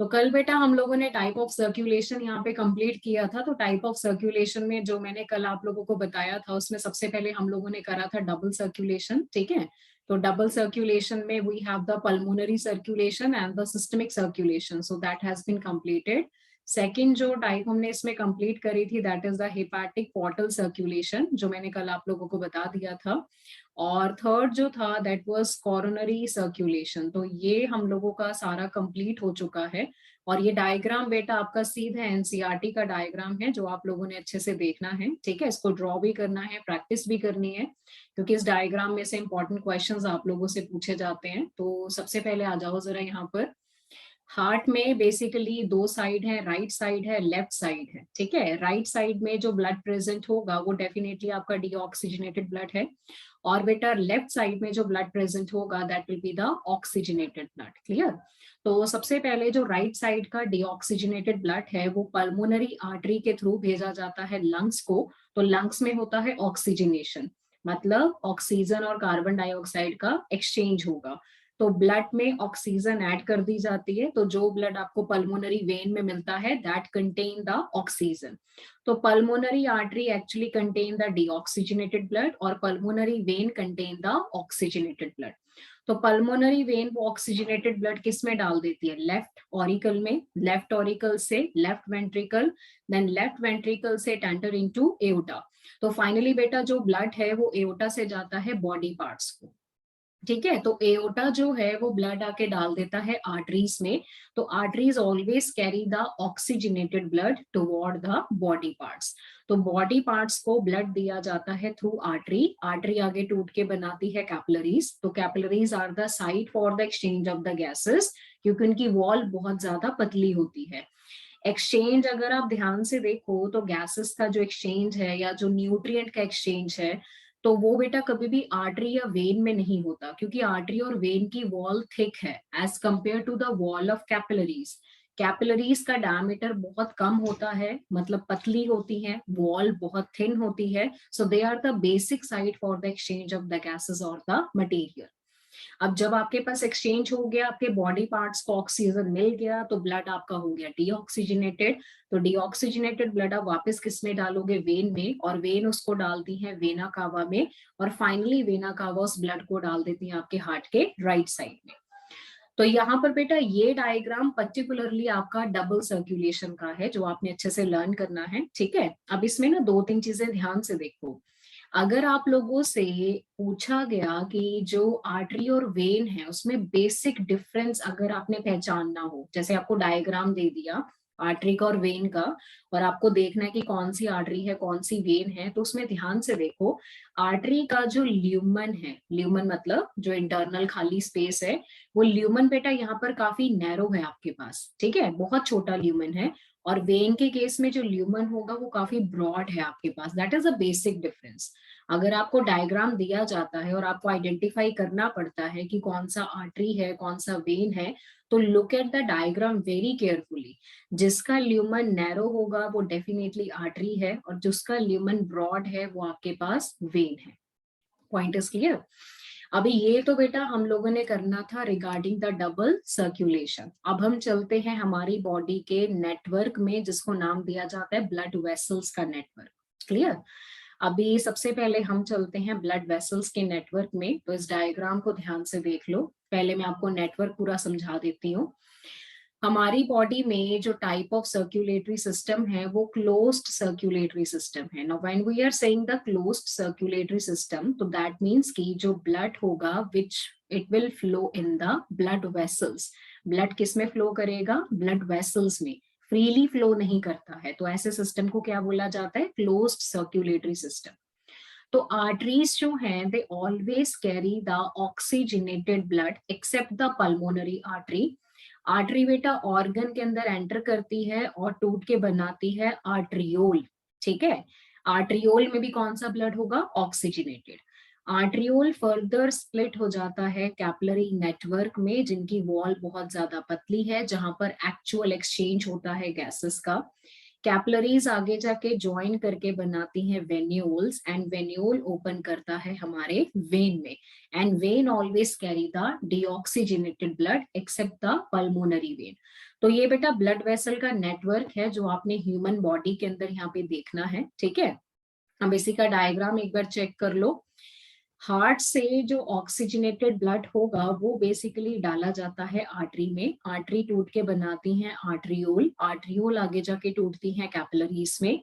तो कल बेटा हम लोगों ने टाइप ऑफ सर्कुलेशन यहाँ पे कंप्लीट किया था। तो टाइप ऑफ सर्कुलेशन में जो मैंने कल आप लोगों को बताया था उसमें सबसे पहले हम लोगों ने करा था डबल सर्कुलेशन, ठीक है। तो डबल सर्कुलेशन में we have the pulmonary circulation and the systemic circulation, so that has been completed. Second जो टाइप हमने इसमें कंप्लीट करी थी that is the hepatic portal circulation, जो मैंने कल आप लोगों को बता दिया था। और थर्ड जो था दैट वाज कोरोनरी सर्कुलेशन। तो ये हम लोगों का सारा कंप्लीट हो चुका है। और ये डायग्राम बेटा आपका सीधा एनसीईआरटी का डायग्राम है जो आप लोगों ने अच्छे से देखना है, ठीक है। इसको ड्रॉ भी करना है, प्रैक्टिस भी करनी है, क्योंकि इस डायग्राम में से इंपॉर्टेंट क्वेश्चंस आप लोगों से पूछे जाते हैं। तो सबसे पहले आ जाओ जरा यहाँ पर। हार्ट में बेसिकली दो साइड है, राइट साइड है, लेफ्ट साइड है, ठीक है। राइट साइड में जो ब्लड प्रेजेंट होगा वो डेफिनेटली आपका डीऑक्सीजनेटेड ब्लड है। और बेटा लेफ्ट साइड में जो ब्लड प्रेजेंट होगा that will be the oxygenated blood. Clear. तो सबसे पहले जो राइट साइड का डीऑक्सीजनेटेड ब्लड है वो पल्मोनरी आर्टरी के थ्रू भेजा जाता है लंग्स को। तो लंग्स में होता है ऑक्सीजनेशन, मतलब ऑक्सीजन और कार्बन डाइऑक्साइड का एक्सचेंज होगा। तो ब्लड में ऑक्सीजन ऐड कर दी जाती है। तो जो ब्लड आपको पल्मोनरी वेन में मिलता है दैट कंटेन द ऑक्सीजन। तो pulmonary artery actually contain the deoxygenated blood और pulmonary vein contain the oxygenated blood. तो पल्मोनरी वेन वो ऑक्सीजनेटेड ब्लड किस में डाल देती है? लेफ्ट ऑरिकल में। लेफ्ट ऑरिकल से left ventricle, then left ventricle से इट एंटर इनटू एओर्टा। तो फाइनली बेटा जो ब्लड है वो एओर्टा से जाता है बॉडी पार्ट्स को, ठीक है। तो एओर्टा जो है वो ब्लड आके डाल देता है आर्टरीज में। तो arteries always carry the oxygenated blood toward the body parts. तो बॉडी पार्ट्स को ब्लड दिया जाता है थ्रू आर्टरी। आर्टरी आगे टूट के बनाती है कैपिलरीज। तो capillaries are the site for the exchange of the gases, क्योंकि उनकी वॉल बहुत ज्यादा पतली होती है। एक्सचेंज अगर आप ध्यान से देखो तो गैसेस का जो एक्सचेंज है या जो न्यूट्रिएंट का एक्सचेंज है तो वो बेटा कभी भी आर्टरी या वेन में नहीं होता, क्योंकि आर्टरी और वेन की वॉल थिक है as compare to the wall of capillaries. Capillaries का डायमीटर बहुत कम होता है, मतलब पतली होती है, वॉल बहुत थिन होती है। So they are the basic site for the exchange of the gases और द मटेरियल। अब जब आपके पास एक्सचेंज हो गया, आपके बॉडी पार्ट्स को ऑक्सीजन मिल गया, तो ब्लड आपका हो गया डीऑक्सीजनेटेड। तो डीऑक्सीजनेटेड ब्लड आप वापस किस में डालोगे? वेन में। और वेन उसको डालती है वेना कावा में। और फाइनली वेना कावा उस ब्लड को डाल देती है आपके हार्ट के राइट साइड में। तो यहाँ पर बेटा ये डायग्राम पर्टिकुलरली आपका डबल सर्कुलेशन का है जो आपने अच्छे से लर्न करना है, ठीक है। अब इसमें ना दो तीन चीजें ध्यान से देखो। अगर आप लोगों से पूछा गया कि जो आर्टरी और वेन है उसमें बेसिक डिफरेंस अगर आपने पहचानना हो, जैसे आपको डायग्राम दे दिया आर्टरी का और वेन का, और आपको देखना है कि कौन सी आर्टरी है कौन सी वेन है, तो उसमें ध्यान से देखो। आर्टरी का जो ल्यूमन है, ल्यूमन मतलब जो इंटरनल खाली स्पेस है, वो ल्यूमन बेटा यहाँ पर काफी नैरो है आपके पास, ठीक है, बहुत छोटा ल्यूमन है। और वेन के केस में जो ल्यूमन होगा वो काफी ब्रॉड है आपके पास। That is a basic difference. अगर आपको डायग्राम दिया जाता है और आपको आइडेंटिफाई करना पड़ता है कि कौन सा आर्टरी है कौन सा वेन है, तो look at the diagram very carefully. जिसका ल्यूमन नैरो होगा वो डेफिनेटली आर्टरी है, और जिसका ल्यूमन ब्रॉड है वो आपके पास वेन है। Point is clear. अभी ये तो बेटा हम लोगों ने करना था रिगार्डिंग द डबल सर्कुलेशन। अब हम चलते हैं हमारी बॉडी के नेटवर्क में जिसको नाम दिया जाता है ब्लड वेसल्स का नेटवर्क। क्लियर। अभी सबसे पहले हम चलते हैं ब्लड वेसल्स के नेटवर्क में। तो इस डायग्राम को ध्यान से देख लो। पहले मैं आपको नेटवर्क पूरा समझा देती हूँ। हमारी बॉडी में जो टाइप ऑफ सर्कुलेटरी सिस्टम है वो क्लोज्ड सर्कुलेटरी सिस्टम है। Now when we are saying the closed circulatory system, तो दैट मींस कि जो ब्लड होगा which it will flow in the blood vessels. Blood किस में फ्लो करेगा? ब्लड वेसल्स में। फ्रीली फ्लो नहीं करता है, तो ऐसे सिस्टम को क्या बोला जाता है? Closed circulatory system. तो आर्टरीज जो हैं they always carry the oxygenated blood except the pulmonary artery. Artery बेटा ऑर्गन के अंदर एंटर करती है और टूट के बनाती है आर्ट्रियोल, ठीक है। आर्ट्रियोल में भी कौन सा ब्लड होगा? ऑक्सीजनेटेड। आर्ट्रियोल फर्दर स्प्लिट हो जाता है कैपिलरी नेटवर्क में, जिनकी वॉल बहुत ज्यादा पतली है, जहां पर एक्चुअल एक्सचेंज होता है गैसेस का। कैपिलरीज आगे जाके ज्वाइन करके बनाती हैं वेन्यूल्स, एंड वेन्यूल ओपन करता है हमारे वेन में, and vein always carry the deoxygenated blood except the pulmonary vein. तो ये बेटा ब्लड वेसल का नेटवर्क है जो आपने ह्यूमन बॉडी के अंदर यहाँ पे देखना है, ठीक है। अब इसी का डायग्राम एक बार चेक कर लो। हार्ट से जो ऑक्सीजनेटेड ब्लड होगा वो बेसिकली डाला जाता है आर्टरी में, आर्टरी टूट के बनाती हैं आर्ट्रियोल, आर्ट्रियोल आगे जाके टूटती हैं कैपिलरीज में।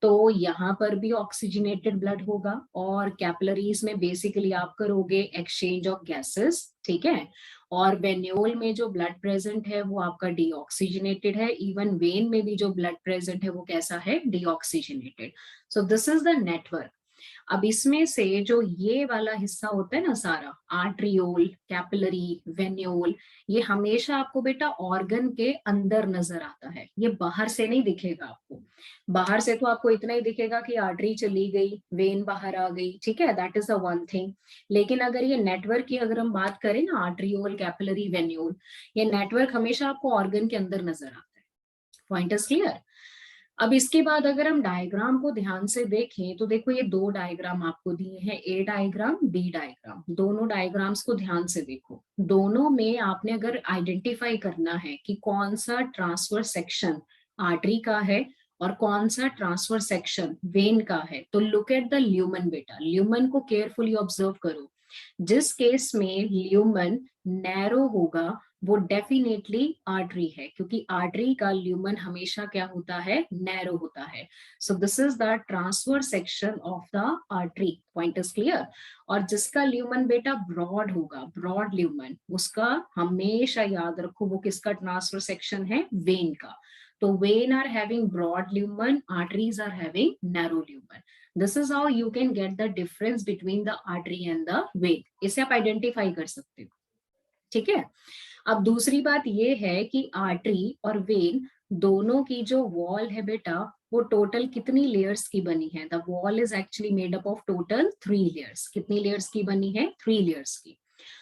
तो यहाँ पर भी ऑक्सीजनेटेड ब्लड होगा, और कैपिलरीज में बेसिकली आप करोगे एक्सचेंज ऑफ गैसेस, ठीक है। और वेन्यूल में जो ब्लड प्रेजेंट है वो आपका डीऑक्सीजनेटेड है, इवन वेन में भी जो ब्लड प्रेजेंट है वो कैसा है, deoxygenated. So this is the network. अब इसमें से जो ये वाला हिस्सा होता है ना सारा, आर्ट्रियोल, कैपिलरी, वेन्यूल, ये हमेशा आपको बेटा ऑर्गन के अंदर नजर आता है, ये बाहर से नहीं दिखेगा आपको। बाहर से तो आपको इतना ही दिखेगा कि आर्टरी चली गई, वेन बाहर आ गई, ठीक है, that is the one thing. लेकिन अगर ये नेटवर्क की अगर हम बात करें ना, आर्ट्रियोल, कैपिलरी, वेन्यूल, ये नेटवर्क हमेशा आपको ऑर्गन के अंदर नजर आता है। Point is clear. अब इसके बाद अगर हम डायग्राम को ध्यान से देखें तो देखो ये दो डायग्राम आपको दिए हैं, ए डायग्राम, बी डायग्राम। दोनों डायग्राम्स को ध्यान से देखो। दोनों में आपने अगर आइडेंटिफाई करना है कि कौन सा ट्रांसफर सेक्शन आर्टरी का है और कौन सा ट्रांसफर सेक्शन वेन का है, तो लुक एट द ल्यूमन बेटा, ल्यूमन को केयरफुली ऑब्जर्व करो। जिस केस में ल्यूमन नैरो होगा वो डेफिनेटली आर्टरी है, क्योंकि आर्टरी का ल्यूमन हमेशा क्या होता है, नैरो होता है। So this is the transfer section of the artery. Point is clear. और जिसका ल्यूमन बेटा ब्रॉड होगा, ब्रॉड ल्यूमन, उसका हमेशा याद रखो वो किसका ट्रांसफर सेक्शन है, वेन का। तो vein are having broad lumen, arteries are having narrow lumen. This is how you can get the difference between the artery and the vein. इसे आप आइडेंटिफाई कर सकते हो, ठीक है। अब दूसरी बात ये है कि आर्टरी और वेन दोनों की जो वॉल है बेटा वो टोटल कितनी लेयर्स की बनी है, the wall is actually made up of total 3 layers. कितनी लेयर्स की बनी है, 3 लेयर्स की।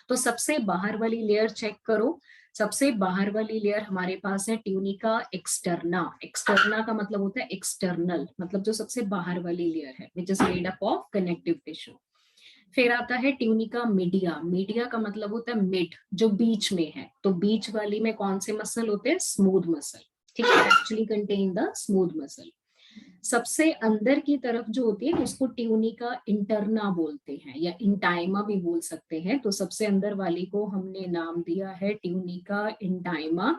तो सबसे बाहर वाली लेयर चेक करो। सबसे बाहर वाली लेयर हमारे पास है ट्यूनिका एक्सटर्ना। एक्सटर्ना का मतलब होता है एक्सटर्नल, मतलब जो सबसे बाहर वाली लेयर है, which is made up of connective tissue. फिर आता है ट्यूनिका मीडिया। मीडिया का मतलब होता है मिड, जो बीच में है। तो बीच वाली में कौन से मसल होते हैं, स्मूथ मसल, ठीक है, actually contain the smooth muscle. सबसे अंदर की तरफ जो होती है उसको ट्यूनिका इंटरना बोलते हैं, या इंटाइमा भी बोल सकते हैं। तो सबसे अंदर वाली को हमने नाम दिया है tunica intima,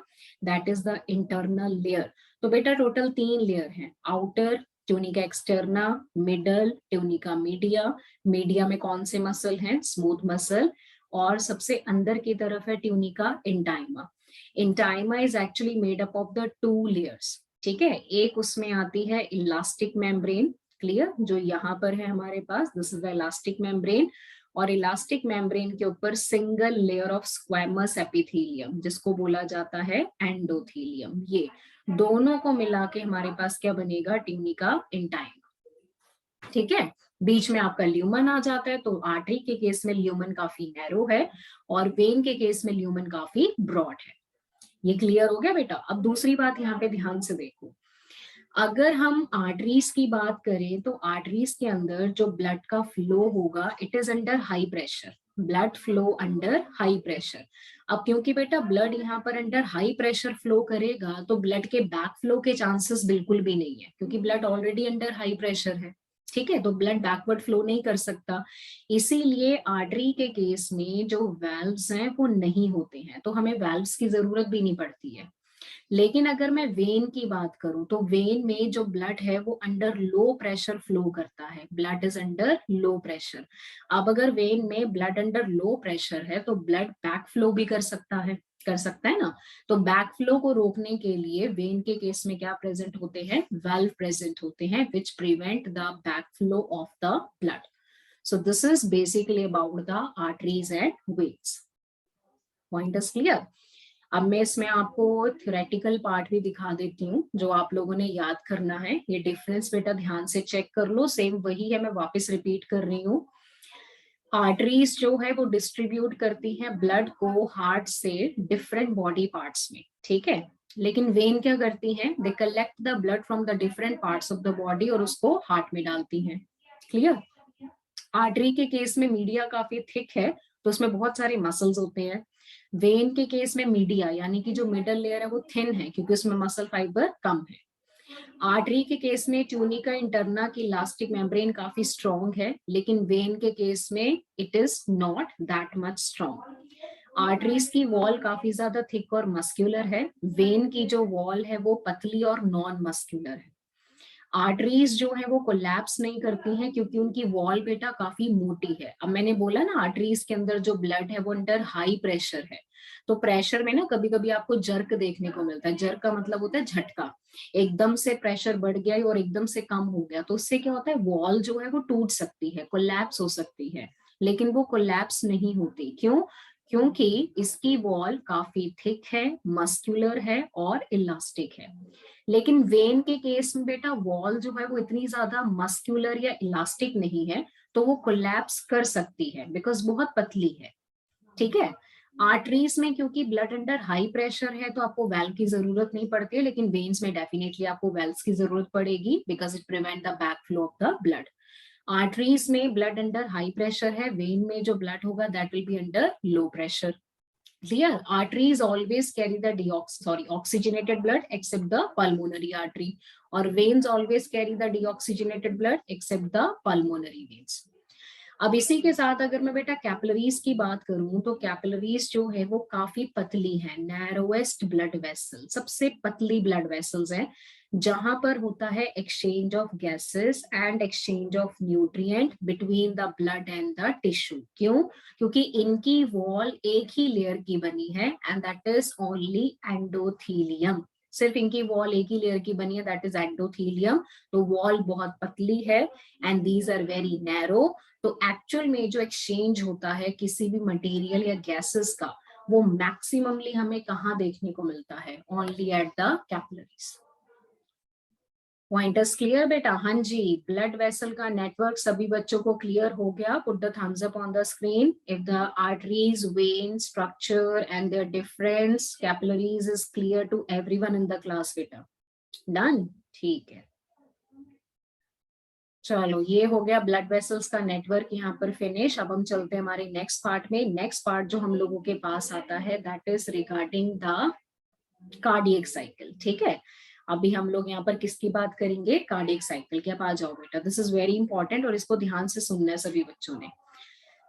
that is the internal layer. तो बेटा टोटल 3 लेयर हैं, outer tunica externa, middle tunica media. Media में कौन से मसल हैं, स्मूथ मसल। और सबसे अंदर की तरफ है tunica intima. Intima is actually made up of the 2 layers, ठीक है। एक उसमें आती है इलास्टिक मेम्ब्रेन, क्लियर, जो यहाँ पर है हमारे पास, this is the elastic membrane. और इलास्टिक मेम्ब्रेन के ऊपर single layer of squamous epithelium, जिसको बोला जाता है एंडोथेलियम। ये दोनों को मिला के हमारे पास क्या बनेगा, ट्यूनिका इंटाइमा, ठीक है। बीच में आपका ल्यूमन आ जाता है। तो आर्टरी के केस में ल्यूमन काफी नैरो है और वेन के केस में ल्यूमन काफी ब्रॉड है। ये क्लियर हो गया बेटा। अब दूसरी बात यहाँ पे ध्यान से देखो, अगर हम आर्टरीज की बात करें तो आर्टरीज के अंदर जो ब्लड का फ्लो होगा, it is under high pressure, blood flow under high pressure. अब क्योंकि बेटा ब्लड यहाँ पर अंडर हाई प्रेशर फ्लो करेगा तो ब्लड के बैक फ्लो के चांसेस बिल्कुल भी नहीं है, क्योंकि blood already under high pressure है, ठीक है। तो ब्लड बैकवर्ड फ्लो नहीं कर सकता। इसीलिए आर्टरी के केस में जो वेल्व्स हैं वो नहीं होते हैं, तो हमें वेल्व्स की जरूरत भी नहीं पड़ती है। लेकिन अगर मैं वेन की बात करूं तो वेन में जो ब्लड है वो अंडर लो प्रेशर फ्लो करता है, blood is under low pressure. अब अगर वेन में ब्लड अंडर लो प्रेशर है तो ब्लड बैक फ्लो भी कर सकता है ना। तो बैक फ्लो को रोकने के लिए वेन के केस में क्या प्रेजेंट होते हैं, वेल्व प्रेजेंट होते हैं, which prevent the back flow of the blood. So this is basically about the arteries and veins. Point is clear. अब मैं इसमें आपको थ्योरेटिकल पार्ट भी दिखा देती हूँ जो आप लोगों ने याद करना है। ये डिफरेंस बेटा ध्यान से चेक कर लो, सेम वही है, मैं वापस रिपीट कर रही हूँ। आर्टरीज जो है वो डिस्ट्रीब्यूट करती हैं ब्लड को हार्ट से डिफरेंट बॉडी पार्ट्स में, ठीक है। लेकिन वेन क्या करती हैं, they collect the blood from the different parts of the body और उसको हार्ट में डालती हैं। क्लियर। आर्टरी के केस में मीडिया काफी थिक है तो उसमें बहुत सारे मसल्स होते हैं। वेन के केस में मीडिया यानी कि जो मिडल लेयर है वो थिन है क्योंकि उसमें मसल फाइबर कम है। आर्टरी के केस में ट्यूनिका इंटरना की इलास्टिक मेम्ब्रेन काफी स्ट्रॉन्ग है, लेकिन वेन के केस में it is not that much strong. Arteries की वॉल काफी ज्यादा थिक और मस्क्यूलर है, वेन की जो वॉल है वो पतली और नॉन मस्क्यूलर है। आर्टरीज जो है वो कोलैप्स नहीं करती हैं क्योंकि उनकी वॉल बेटा काफी मोटी है। अब मैंने बोला ना आर्टरीज के अंदर जो ब्लड है वो अंडर हाई प्रेशर है, तो प्रेशर में ना कभी कभी आपको जर्क देखने को मिलता है। जर्क का मतलब होता है झटका, एकदम से प्रेशर बढ़ गया और एकदम से कम हो गया तो उससे क्या होता है, वॉल जो है वो टूट सकती है, कोलैप्स हो सकती है। लेकिन वो कोलैप्स नहीं होती, क्यों? क्योंकि इसकी वॉल काफी थिक है, मस्कुलर है और इलास्टिक है। लेकिन वेन के केस में बेटा वॉल जो है वो इतनी ज्यादा मस्कुलर या इलास्टिक नहीं है, तो वो कोलैप्स कर सकती है बिकॉज बहुत पतली है। ठीक है। आर्टरीज में क्योंकि ब्लड अंडर हाई प्रेशर है तो आपको वेल की जरूरत नहीं पड़ती है, लेकिन वेन्स में डेफिनेटली आपको वेल्स की जरूरत पड़ेगी because it prevent the back flow of the blood. Arteries में ब्लड अंडर हाई प्रेशर है, वेन में जो ब्लड होगा that will be under low pressure. Clear. Arteries always carry the oxygenated blood except the pulmonary artery, or veins always carry the deoxygenated blood except the pulmonary veins. अब इसी के साथ अगर मैं बेटा कैपिलरीज की बात करूं तो कैपिलरीज जो है वो काफी पतली है, नैरोएस्ट ब्लड वेसल, सबसे पतली ब्लड वेसल्स है जहां पर होता है exchange of gases and exchange of nutrient between the blood and the tissue. क्यों? क्योंकि इनकी वॉल एक ही लेयर की बनी है and that is only endothelium. सिर्फ इनकी वॉल एक ही लेयर की बनी है, दैट इज एंडोथीलियम। तो वॉल बहुत पतली है and these are very narrow. तो एक्चुअल में जो एक्सचेंज होता है किसी भी मटेरियल या गैसेस का, वो मैक्सिममली हमें कहाँ देखने को मिलता है? Only at the capillaries. Pointers clear बेटा? हाँ जी। ब्लड वेसल का नेटवर्क सभी बच्चों को क्लियर हो गया? Put the thumbs up on the screen if the arteries, vein structure and their difference capillaries is clear to everyone in the class बेटा। डन? ठीक है, चलो ये हो गया ब्लड वेसल्स का नेटवर्क यहाँ पर फिनिश। अब हम चलते हैं हमारे नेक्स्ट पार्ट में। नेक्स्ट पार्ट जो हम लोगों के पास आता है that is regarding the cardiac cycle. ठीक है, अभी हम लोग यहाँ पर किसकी बात करेंगे? कार्डियक साइकिल की। अब आ जाओ बेटा, दिस इज वेरी इंपॉर्टेंट और इसको ध्यान से सुनना है सभी बच्चों ने।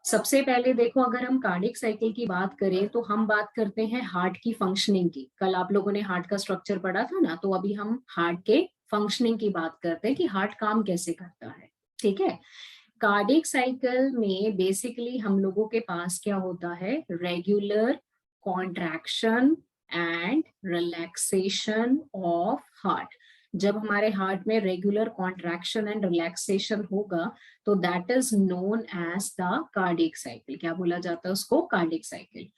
सबसे पहले देखो, अगर हम कार्डियक साइकिल की बात करें तो हम बात करते हैं हार्ट की फंक्शनिंग की। कल आप लोगों ने हार्ट का स्ट्रक्चर पढ़ा था ना, तो अभी हम हार्ट के फंक्शनिंग की बात करते हैं कि हार्ट काम कैसे करता है। ठीक है, कार्डियक साइकिल में बेसिकली हम लोगों के पास क्या होता है? Regular contraction and relaxation of heart. जब हमारे हार्ट में रेगुलर कॉन्ट्रैक्शन एंड रिलैक्सेशन होगा तो that is known as the cardiac cycle. क्या बोला जाता है उसको? Cardiac cycle.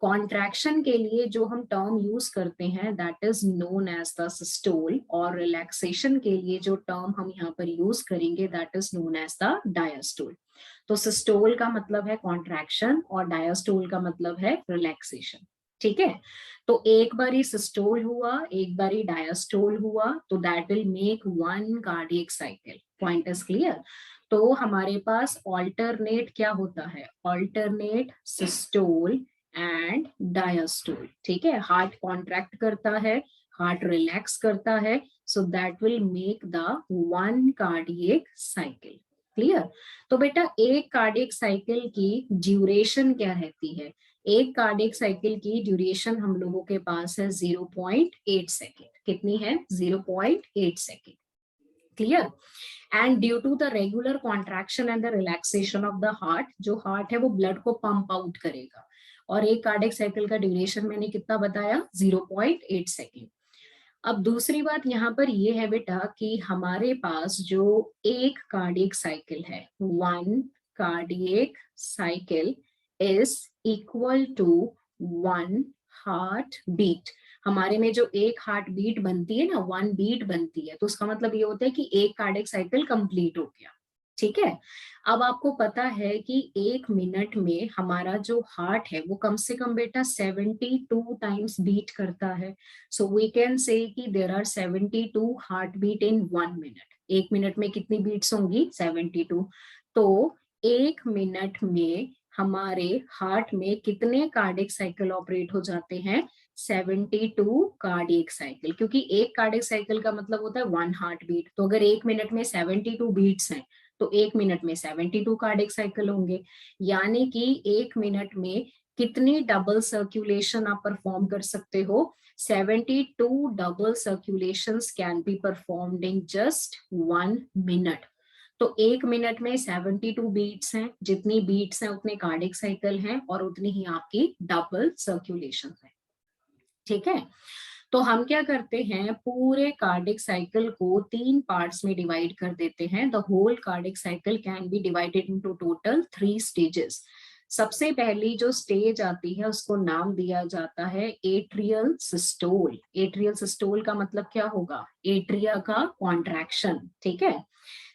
कॉन्ट्रैक्शन के लिए जो हम टर्म यूज करते हैं that is known as the systole, और रिलैक्सेशन के लिए जो टर्म हम यहाँ पर यूज करेंगे that is known as the diastole. तो सिस्टोल का मतलब है कॉन्ट्रैक्शन और डायस्टोल का मतलब है रिलैक्सेशन। ठीक है, तो एक बारी सिस्टोल हुआ, एक बारी डायस्टोल हुआ, तो that will make one cardiac cycle. Point is clear? तो हमारे पास ऑल्टरनेट क्या होता है? Alternate systole and diastole. ठीक है, हार्ट कॉन्ट्रैक्ट करता है, हार्ट रिलैक्स करता है, so that will make the one cardiac cycle. Clear? तो बेटा एक कार्डियक साइकिल की ड्यूरेशन क्या रहती है? एक कार्डियक साइकिल की ड्यूरेशन हम लोगों के पास है 0.8 सेकेंड। कितनी है? 0.8 second. Clear? And due to the regular contraction and the relaxation of the heart, जो हार्ट है वो ब्लड को पंप आउट करेगा। और एक कार्डियक साइकिल का ड्यूरेशन मैंने कितना बताया? 0.8 सेकेंड। अब दूसरी बात यहाँ पर ये है बेटा कि हमारे पास जो एक कार्डियक साइकिल है, one cardiac cycle is equal to one heart beat. हमारे में जो एक हार्ट बीट बनती है ना, वन बीट बनती है, तो उसका मतलब ये होता है कि एक कार्डियक साइकिल कंप्लीट हो गया। ठीक है। अब आपको पता है कि 1 मिनट में हमारा जो हार्ट है वो कम से कम बेटा 72 टाइम्स बीट करता है। सो वी कैन से कि there are 72 heart beat in 1 minute. 1 minute में कितनी बीट्स होंगी? 72। तो 1 मिनट में हमारे हार्ट में कितने कार्डियक साइकिल ऑपरेट हो जाते हैं? 72 कार्डियक साइकिल, क्योंकि एक कार्डियक साइकिल का मतलब होता है 1 हार्ट बीट। तो अगर 1 मिनट में 72 बीट्स हैं तो 1 मिनट में 72 कार्डियक साइकिल होंगे। यानी कि 1 मिनट में कितनी डबल सर्कुलेशन आप परफॉर्म कर सकते हो? 72 double circulations can be performed in just 1 minute. तो 1 मिनट में 72 बीट्स हैं, जितनी बीट्स हैं उतने कार्डियक साइकिल हैं और उतनी ही आपकी डबल सर्कुलेशन है। ठीक है। तो हम क्या करते हैं, पूरे कार्डिक साइकिल को 3 पार्ट्स में डिवाइड कर देते हैं। The whole cardiac cycle can be divided into total 3 stages. सबसे पहली जो स्टेज आती है उसको नाम दिया जाता है एट्रियल सिस्टोल। एट्रियल सिस्टोल का मतलब क्या होगा? एट्रिया का कॉन्ट्रैक्शन। ठीक है।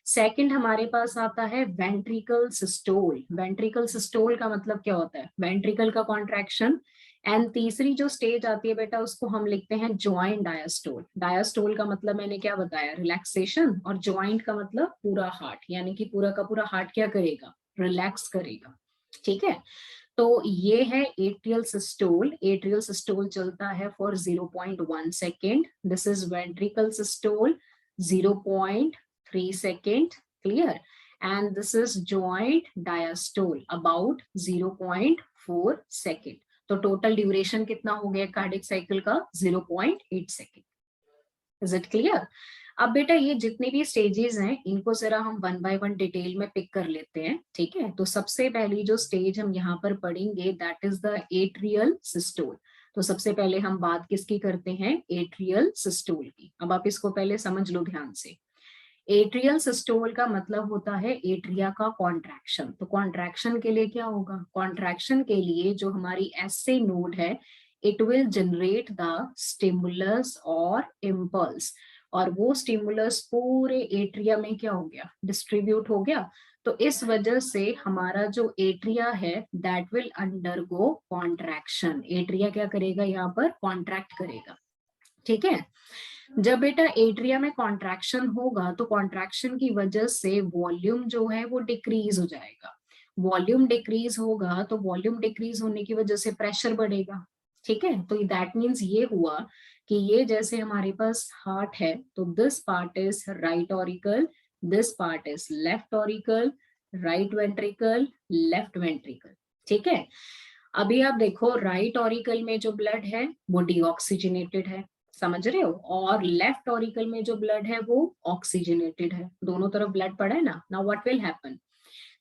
सेकंड हमारे पास आता है वेंट्रिकल सिस्टोल। वेंट्रिकल सिस्टोल का मतलब क्या होता है? वेंट्रिकल का कॉन्ट्रैक्शन। एंड तीसरी जो स्टेज आती है बेटा उसको हम लिखते हैं जॉइंट डायस्टोल। डायस्टोल का मतलब मैंने क्या बताया? रिलैक्सेशन। और जॉइंट का मतलब पूरा हार्ट, यानी कि पूरा का पूरा हार्ट क्या करेगा? रिलैक्स करेगा। ठीक है। तो ये है एट्रियल सिस्टोल। एट्रियल सिस्टोल चलता है for 0.1 second. This is ventricle systole 0.3 second. Clear. And this is joint diastole about 0.4 second. तो टोटल ड्यूरेशन कितना हो गया कार्डिक साइकिल का? 0.8 सेकेंड। Is it clear? अब बेटा ये जितनी भी स्टेजेस हैं इनको जरा हम वन बाय वन डिटेल में पिक कर लेते हैं। ठीक है। तो सबसे पहली जो स्टेज हम यहाँ पर पढ़ेंगे that is the atrial systole. तो सबसे पहले हम बात किसकी करते हैं? एट्रियल सिस्टोल की। अब आप इसको पहले समझ लो ध्यान से। एट्रियल सिस्टोल का मतलब होता है एट्रिया का कॉन्ट्रैक्शन। तो कॉन्ट्रैक्शन के लिए क्या होगा? कॉन्ट्रैक्शन के लिए जो हमारी एसए नोड है it will generate the stimulus और इम्पल्स। और वो स्टिमुलस पूरे एट्रिया में क्या हो गया? डिस्ट्रीब्यूट हो गया। तो इस वजह से हमारा जो एट्रिया है that will undergo contraction. Atria क्या करेगा? यहाँ पर कॉन्ट्रैक्ट करेगा। ठीक है। जब बेटा एट्रिया में कॉन्ट्रैक्शन होगा तो कॉन्ट्रैक्शन की वजह से वॉल्यूम जो है वो डिक्रीज हो जाएगा। वॉल्यूम डिक्रीज होगा तो वॉल्यूम डिक्रीज होने की वजह से प्रेशर बढ़ेगा। ठीक है। तो दैट मीन्स ये हुआ कि ये जैसे हमारे पास हार्ट है तो this part is right auricle, this part is left auricle, right ventricle, left ventricle. ठीक है। अभी आप देखो राइट ऑरिकल में जो ब्लड है वो डीऑक्सीजनेटेड है, समझ रहे हो? और लेफ्ट ऑरिकल में जो ब्लड है वो ऑक्सीजनेटेड है। दोनों तरफ ब्लड पड़ा है ना। Now what will happen?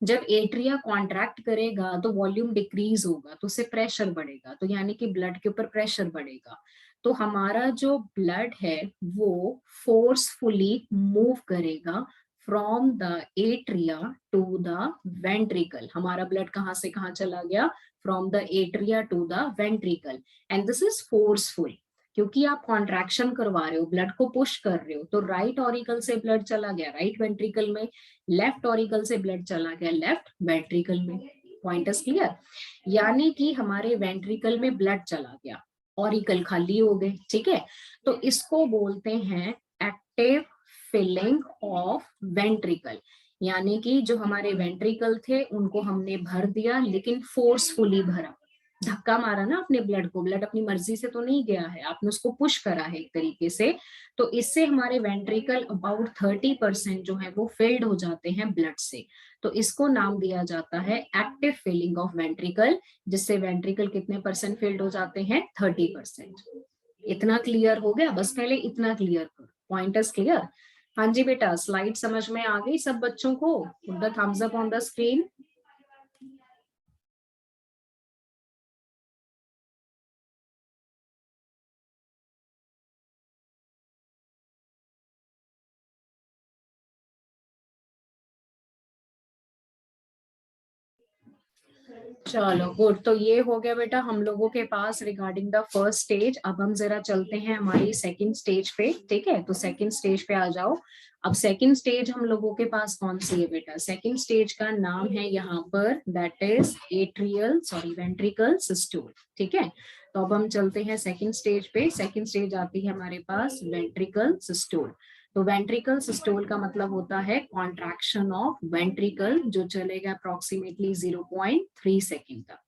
जब एट्रिया कॉन्ट्रैक्ट करेगा तो वॉल्यूम डिक्रीज होगा तो उससे प्रेशर बढ़ेगा, तो यानी कि ब्लड के ऊपर प्रेशर बढ़ेगा। तो हमारा जो ब्लड है वो फोर्सफुली मूव करेगा from the atria to the ventricle. हमारा ब्लड कहाँ से कहाँ चला गया? From the atria to the ventricle. And this is forceful, क्योंकि आप कॉन्ट्रैक्शन करवा रहे हो, ब्लड को पुश कर रहे हो। तो राइट ऑरिकल से ब्लड चला गया राइट वेंट्रिकल में, लेफ्ट ऑरिकल से ब्लड चला गया लेफ्ट वेंट्रिकल में। Point is clear? यानी कि हमारे वेंट्रिकल में ब्लड चला गया, ऑरिकल खाली हो गए। ठीक है। तो इसको बोलते हैं एक्टिव फिलिंग ऑफ वेंट्रिकल। यानी कि जो हमारे वेंट्रिकल थे उनको हमने भर दिया, लेकिन फोर्सफुली भरा। धक्का मारा ना अपने ब्लड को, ब्लड अपनी मर्जी से तो नहीं गया है, आपने उसको पुश करा है एक तरीके से। तो इससे हमारे वेंट्रिकल अबाउट 30% जो है वो फिल्ड हो जाते हैं ब्लड से। तो इसको नाम दिया जाता है एक्टिव फिलिंग ऑफ वेंट्रिकल, जिससे वेंट्रिकल कितने परसेंट फिल्ड हो जाते हैं? 30%। इतना क्लियर हो गया? बस पहले इतना क्लियर करो। Point is clear? हाँ जी बेटा, स्लाइड समझ में आ गई सब बच्चों को? Put the thumbs up on the screen. चलो गुड, तो ये हो गया बेटा हम लोगों के पास रिगार्डिंग द फर्स्ट स्टेज। अब हम जरा चलते हैं हमारी सेकंड स्टेज पे, ठीक है? तो सेकंड स्टेज पे आ जाओ। अब सेकंड स्टेज हम लोगों के पास कौन सी है बेटा? सेकंड स्टेज का नाम है यहाँ पर दैट इज वेंट्रिकल सिस्टोल, ठीक है? तो अब हम चलते हैं सेकंड स्टेज पे। सेकंड स्टेज आती है हमारे पास वेंट्रिकल सिस्टोल। तो वेंट्रिकल सिस्टोल का मतलब होता है कॉन्ट्रैक्शन ऑफ वेंट्रिकल, जो चलेगा अप्रोक्सीमेटली 0.3 सेकेंड तक।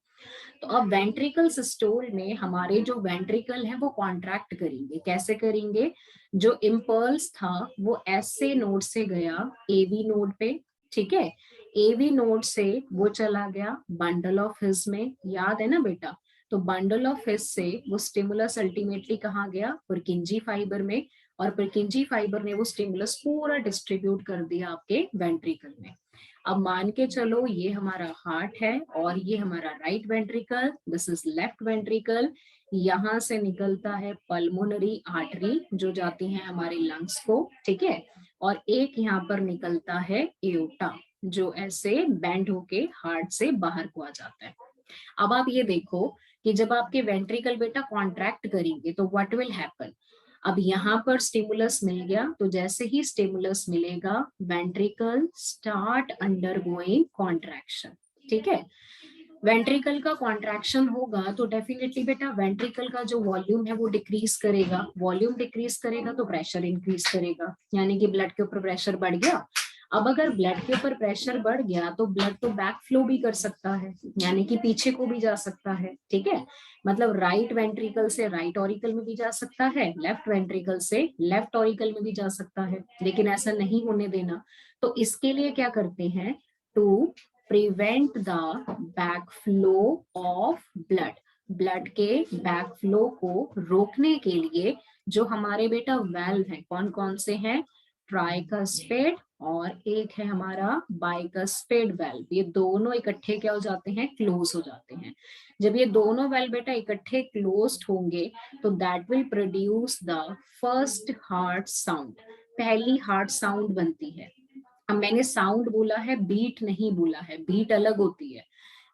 तो अब वेंट्रिकल सिस्टोल में हमारे जो वेंट्रिकल है वो कॉन्ट्रैक्ट करेंगे। कैसे करेंगे? जो इम्पल्स था वो एस नोड से गया एवी नोड पे, ठीक है? एवी नोड से वो चला गया बंडल ऑफ हिस में, याद है ना बेटा? तो बंडल ऑफ हिस से वो स्टिमुलस अल्टीमेटली कहाँ गया? पुरकिंजी फाइबर में, और पुरकिंजी फाइबर ने वो स्टिमुलस पूरा डिस्ट्रीब्यूट कर दिया आपके वेंट्रिकल में। अब मान के चलो ये हमारा हार्ट है और ये हमारा right ventricle, this is left ventricle. यहाँ से निकलता है पल्मोनरी आर्टरी जो जाती है हमारे लंग्स को, ठीक है? और एक यहाँ पर निकलता है एओर्टा जो ऐसे बेंड होके हार्ट से बाहर को आ जाता है। अब आप ये देखो कि जब आपके वेंट्रिकल बेटा कॉन्ट्रैक्ट करेंगे तो व्हाट विल हैपन? अब यहाँ पर स्टिमुलस मिल गया, तो जैसे ही स्टिमुलस मिलेगा वेंट्रिकल स्टार्ट अंडरगोइंग कॉन्ट्रैक्शन, ठीक है? वेंट्रिकल का कॉन्ट्रैक्शन होगा तो डेफिनेटली बेटा वेंट्रिकल का जो वॉल्यूम है वो डिक्रीज करेगा। वॉल्यूम डिक्रीज करेगा तो प्रेशर इंक्रीज करेगा, यानी कि ब्लड के ऊपर प्रेशर बढ़ गया। अब अगर ब्लड के ऊपर प्रेशर बढ़ गया तो ब्लड तो बैक फ्लो भी कर सकता है, यानी कि पीछे को भी जा सकता है, ठीक है? मतलब राइट वेंट्रिकल से राइट ऑरिकल में भी जा सकता है, लेफ्ट वेंट्रिकल से लेफ्ट ऑरिकल में भी जा सकता है, लेकिन ऐसा नहीं होने देना। तो इसके लिए क्या करते हैं? To prevent the back flow of blood, blood के बैक फ्लो को रोकने के लिए जो हमारे बेटा वेल्व है, कौन कौन से हैं? ट्राइकस्पेड और एक है हमारा बाइकस्पेड वेल्व। ये दोनों इकट्ठे क्या हो जाते हैं? क्लोज हो जाते हैं। जब ये दोनों वेल्व बेटा इकट्ठे क्लोज्ड होंगे तो that will produce the first heart sound, पहली हार्ट साउंड बनती है। अब मैंने साउंड बोला है, बीट नहीं बोला है, बीट अलग होती है।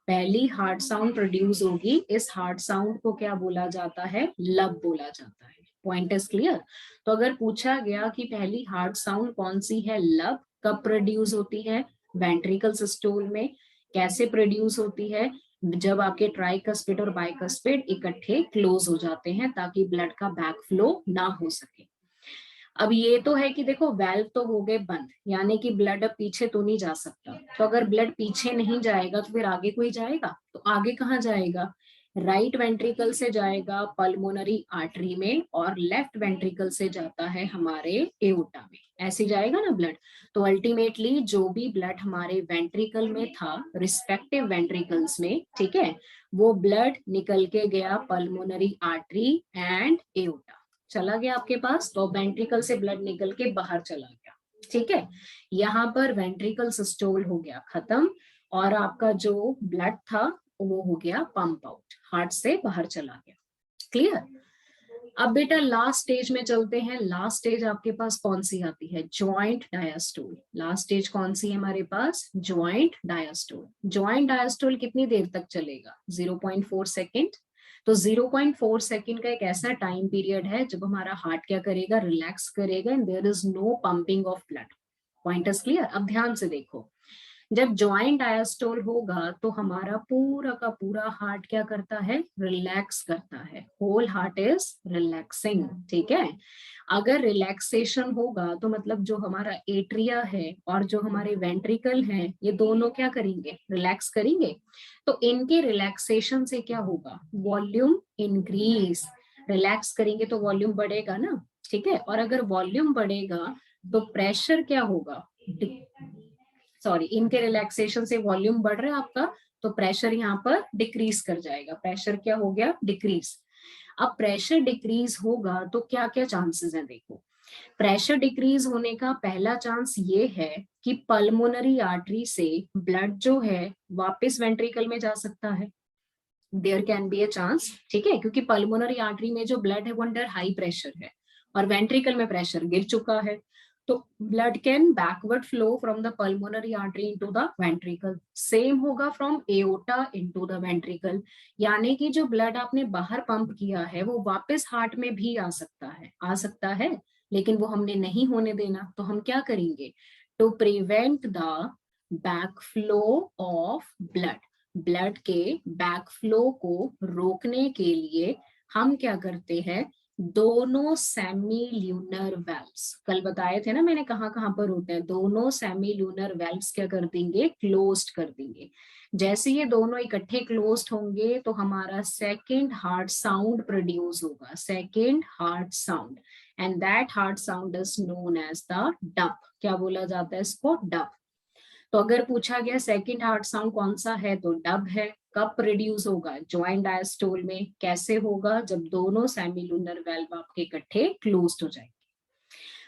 पहली हार्ट साउंड प्रोड्यूस होगी, इस हार्ट साउंड को क्या बोला जाता है? लब बोला जाता है। Point is clear? तो अगर पूछा गया कि पहली हार्ट साउंड कौन सी है, लब, कब प्रोड्यूस होती है? वेंट्रिकल सिस्टोल में। कैसे प्रोड्यूस होती है? जब आपके ट्राइकस्पिड और बाइकस्पिड इकट्ठे क्लोज हो जाते हैं ताकि ब्लड का बैक फ्लो ना हो सके। अब ये तो है कि देखो वेल्व तो हो गए बंद, यानी कि ब्लड अब पीछे तो नहीं जा सकता। तो अगर ब्लड पीछे नहीं जाएगा तो फिर आगे कोई जाएगा? तो आगे कहाँ जाएगा? राइट वेंट्रिकल से जाएगा पल्मोनरी आर्टरी में और लेफ्ट वेंट्रिकल से जाता है हमारे एओर्टा में, ऐसे जाएगा ना ब्लड। तो अल्टीमेटली जो भी ब्लड हमारे वेंट्रिकल में था रिस्पेक्टिव वेंट्रिकल्स में, ठीक है, वो ब्लड निकल के गया पल्मोनरी आर्टरी एंड एओर्टा, चला गया आपके पास। तो वेंट्रिकल से ब्लड निकल के बाहर चला गया, ठीक है? यहाँ पर वेंट्रिकल सिस्टोल हो गया खत्म और आपका जो ब्लड था वो हो गया पंप आउट, हार्ट से बाहर चला गया। क्लियर? अब बेटा लास्ट स्टेज में चलते हैं। लास्ट स्टेज आपके पास कौन सी आती है? Joint diastole. लास्ट स्टेज कौन सी है हमारे पास? Joint diastole. जॉइंट डायस्टोल कितनी देर तक चलेगा? 0.4 सेकेंड। तो 0.4 सेकेंड का एक ऐसा टाइम पीरियड है जब हमारा हार्ट क्या करेगा? रिलैक्स करेगा and there is no pumping of blood. Point is clear? अब ध्यान से देखो, जब ज्वाइंट डायस्टोल होगा तो हमारा पूरा का पूरा हार्ट क्या करता है? रिलैक्स करता है। होल हार्ट इज रिलैक्सिंग, ठीक है? अगर रिलैक्सेशन होगा तो मतलब जो हमारा एट्रिया है और जो हमारे वेंट्रिकल हैं ये दोनों क्या करेंगे? रिलैक्स करेंगे। तो इनके रिलैक्सेशन से क्या होगा? Volume increase. रिलैक्स करेंगे तो वॉल्यूम बढ़ेगा ना, ठीक है? और अगर वॉल्यूम बढ़ेगा तो प्रेशर क्या होगा? इनके रिलैक्सेशन से वॉल्यूम बढ़ रहा है आपका, तो प्रेशर यहाँ पर डिक्रीज कर जाएगा। प्रेशर क्या हो गया? डिक्रीज। अब प्रेशर डिक्रीज होगा तो क्या क्या चांसेस हैं? देखो, प्रेशर डिक्रीज होने का पहला चांस ये है कि पल्मोनरी आर्टरी से ब्लड जो है वापस वेंट्रिकल में जा सकता है। There can be a chance, ठीक है? क्योंकि पल्मोनरी आर्टरी में जो ब्लड है वो अंडर हाई प्रेशर है और वेंट्रिकल में प्रेशर गिर चुका है। तो blood can backward flow from the pulmonary artery into the ventricle, same होगा from aorta into the ventricle, यानी कि जो ब्लड आपने बाहर पंप किया है वो वापस हार्ट में भी आ सकता है, लेकिन वो हमने नहीं होने देना। तो हम क्या करेंगे, to prevent the back flow of blood, blood के बैक फ्लो को रोकने के लिए हम क्या करते हैं, दोनों सेमी ल्यूनर वेल्व्स, कल बताए थे ना मैंने कहाँ कहाँ पर होते हैं, दोनों सेमी ल्यूनर वेल्व्स क्या कर देंगे, क्लोज्ड कर देंगे। जैसे ये दोनों इकट्ठे क्लोज्ड होंगे तो हमारा सेकंड हार्ट साउंड प्रोड्यूस होगा, second heart sound, and that heart sound is known as the dub. क्या बोला जाता है इसको, डब। तो अगर पूछा गया सेकंड हार्ट साउंड कौन सा है तो डब है। कब प्रोड्यूस होगा, ज्वाइंट डायस्टोल में। कैसे होगा, जब दोनों सेमिलुनर वेल्व आपके इकट्ठे क्लोज्ड हो जाएंगे।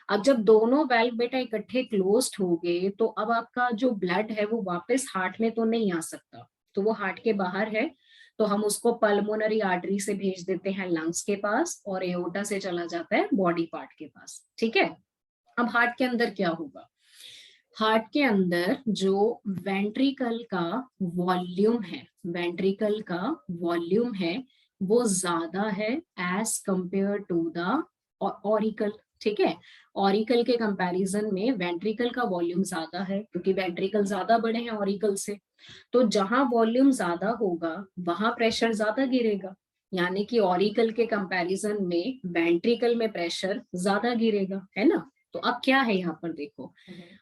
अब जब दोनों वेल्व बेटा इकट्ठे क्लोज्ड हो गए तो अब आपका जो ब्लड है वो वापस हार्ट में तो नहीं आ सकता, तो वो हार्ट के बाहर है, तो हम उसको पल्मोनरी आर्टरी से भेज देते हैं लंग्स के पास, और एओर्टा से चला जाता है बॉडी पार्ट के पास। ठीक है, अब हार्ट के अंदर क्या होगा, हार्ट के अंदर जो वेंट्रिकल का वॉल्यूम है, वेंट्रिकल का वॉल्यूम है वो ज्यादा है as compare to the auricle. ठीक है, ऑरिकल के कंपैरिजन में वेंट्रिकल का वॉल्यूम ज्यादा है, क्योंकि वेंट्रिकल ज्यादा बड़े हैं ऑरिकल से। तो जहां वॉल्यूम ज्यादा होगा वहां प्रेशर ज्यादा गिरेगा, यानी कि ऑरिकल के कंपैरिजन में वेंट्रिकल में प्रेशर ज्यादा गिरेगा, है ना। तो अब क्या है यहाँ पर देखो,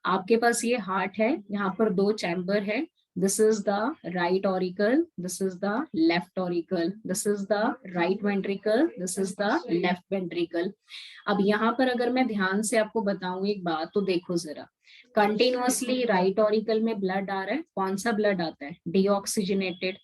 आपके पास ये हार्ट है, यहाँ पर दो चैम्बर है, this is the right auricle, this is the left auricle, this is the right ventricle, this is the left ventricle. अब यहाँ पर अगर मैं ध्यान से आपको बताऊं एक बात, तो देखो जरा, कंटिन्यूअसली राइट ऑरिकल में ब्लड आ रहा है, कौन सा ब्लड आता है, डीऑक्सीजनेटेड।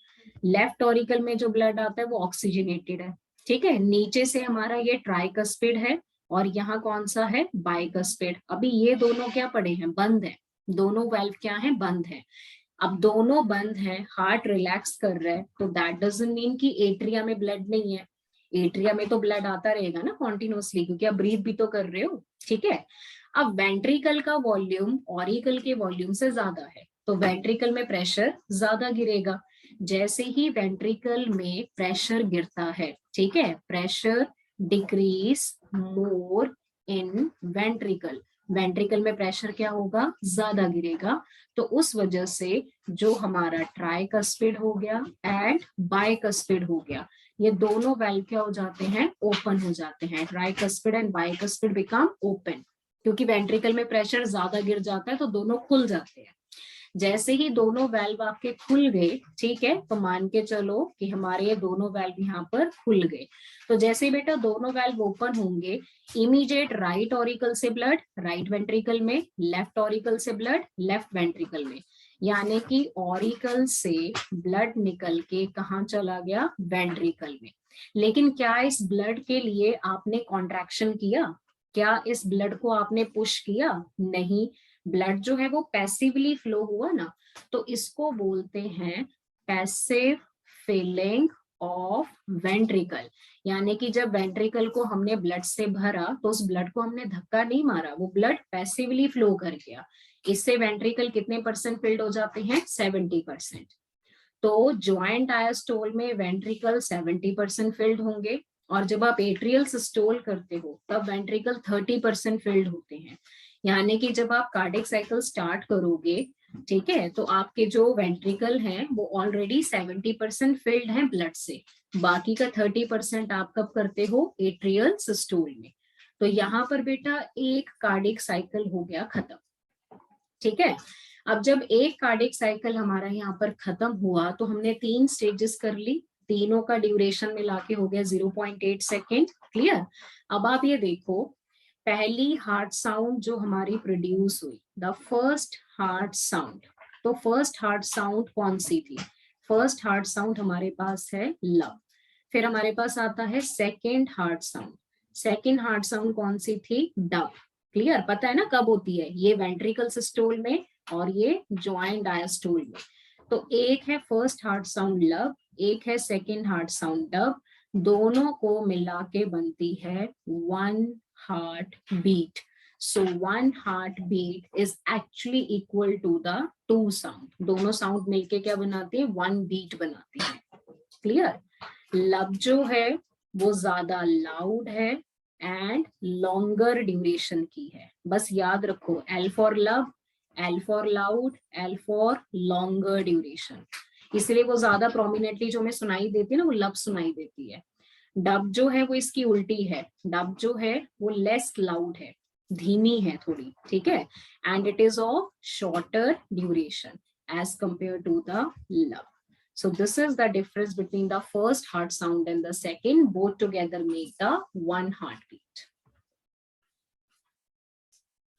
लेफ्ट ऑरिकल में जो ब्लड आता है वो ऑक्सीजनेटेड है। ठीक है, नीचे से हमारा ये ट्राइकस्पिड है और यहाँ कौन सा है, बाइकस्पिड। अभी ये दोनों क्या पड़े हैं, बंद है, दोनों वाल्व क्या है, बंद है। अब दोनों बंद है, हार्ट रिलैक्स कर रहा है, तो दैट डजंट मीन कि एट्रिया में ब्लड नहीं है। एट्रिया में तो ब्लड आता रहेगा ना कॉन्टिन्यूसली, क्योंकि आप ब्रीथ भी तो कर रहे हो। ठीक है, अब वेंट्रिकल का वॉल्यूम ऑरिकल के वॉल्यूम से ज्यादा है, तो वेंट्रिकल में प्रेशर ज्यादा गिरेगा। जैसे ही वेंट्रिकल में प्रेशर गिरता है, ठीक है, प्रेशर डिक्रीज मोर इन वेंट्रिकल, वेंट्रिकल में प्रेशर क्या होगा, ज्यादा गिरेगा। तो उस वजह से जो हमारा ट्राइकस्पिड हो गया एंड बाइकस्पिड हो गया, ये दोनों वेल्व क्या हो जाते हैं, ओपन हो जाते हैं। Tricuspid and bicuspid become open, क्योंकि वेंट्रिकल में प्रेशर ज्यादा गिर जाता है तो दोनों खुल जाते हैं। जैसे ही दोनों वेल्व आपके खुल गए, ठीक है, तो मान के चलो कि हमारे ये दोनों वेल्व यहाँ पर खुल गए। तो जैसे ही बेटा दोनों वेल्व ओपन होंगे, इमीडिएट राइट ऑरिकल से ब्लड राइट वेंट्रिकल में, लेफ्ट ऑरिकल से ब्लड लेफ्ट वेंट्रिकल में, यानी कि ऑरिकल से ब्लड निकल के कहाँ चला गया, वेंट्रिकल में। लेकिन क्या इस ब्लड के लिए आपने कॉन्ट्रैक्शन किया, क्या इस ब्लड को आपने पुश किया, नहीं। ब्लड जो है वो पैसिवली फ्लो हुआ ना, तो इसको बोलते हैं पैसिव फिलिंग ऑफ वेंट्रिकल। यानी कि जब वेंट्रिकल को हमने ब्लड से भरा तो उस ब्लड को हमने धक्का नहीं मारा, वो ब्लड पैसिवली फ्लो कर गया। इससे वेंट्रिकल कितने परसेंट फिल्ड हो जाते हैं, 70%। तो ज्वाइंट डायस्टोल में वेंट्रिकल 70% फिल्ड होंगे, और जब आप एट्रियल सिस्टोल करते हो तब वेंट्रिकल 30% फिल्ड होते हैं। यानी कि जब आप कार्डिक साइकिल स्टार्ट करोगे, ठीक है, तो आपके जो वेंट्रिकल हैं वो ऑलरेडी 70% फिल्ड हैं ब्लड से, बाकी का 30% आप कब करते हो, एट्रियल सिस्टोल में। तो यहाँ पर बेटा एक कार्डिक साइकिल हो गया खत्म। ठीक है, अब जब एक कार्डिक साइकिल हमारा यहाँ पर खत्म हुआ तो हमने 3 स्टेजेस कर ली, तीनों का ड्यूरेशन मिला के हो गया 0.8 सेकेंड। क्लियर। अब आप ये देखो, पहली हार्ट साउंड जो हमारी प्रोड्यूस हुई, द फर्स्ट हार्ट साउंड, तो फर्स्ट हार्ट साउंड कौन सी थी, फर्स्ट हार्ट साउंड हमारे पास है लव। फिर हमारे पास आता है second heart sound, second heart sound कौन सी थी, डब। क्लियर, पता है ना कब होती है, ये वेंट्रिकल सिस्टोल में और ये ज्वाइंट डायस्टोल में। तो एक है फर्स्ट हार्ट साउंड लव, एक है सेकेंड हार्ट साउंड डब, दोनों को मिला के बनती है one heart beat. So one heartbeat is actually equal to the two sound. दोनों sound मिलके क्या बनाते हैं? One beat बनाते हैं. Clear? लब जो है वो ज्यादा loud है and longer duration की है. बस याद रखो L for लब, L for loud, L for longer duration. इसलिए वो ज्यादा prominently जो हमें सुनाई देती है ना, वो लब सुनाई देती है. डब जो है वो इसकी उल्टी है. डब जो है वो लेस लाउड है, धीमी है थोड़ी, ठीक है. And it is of shorter duration as compare to the lub. So this is the difference between the first heart sound and the second. Both together make the one heartbeat.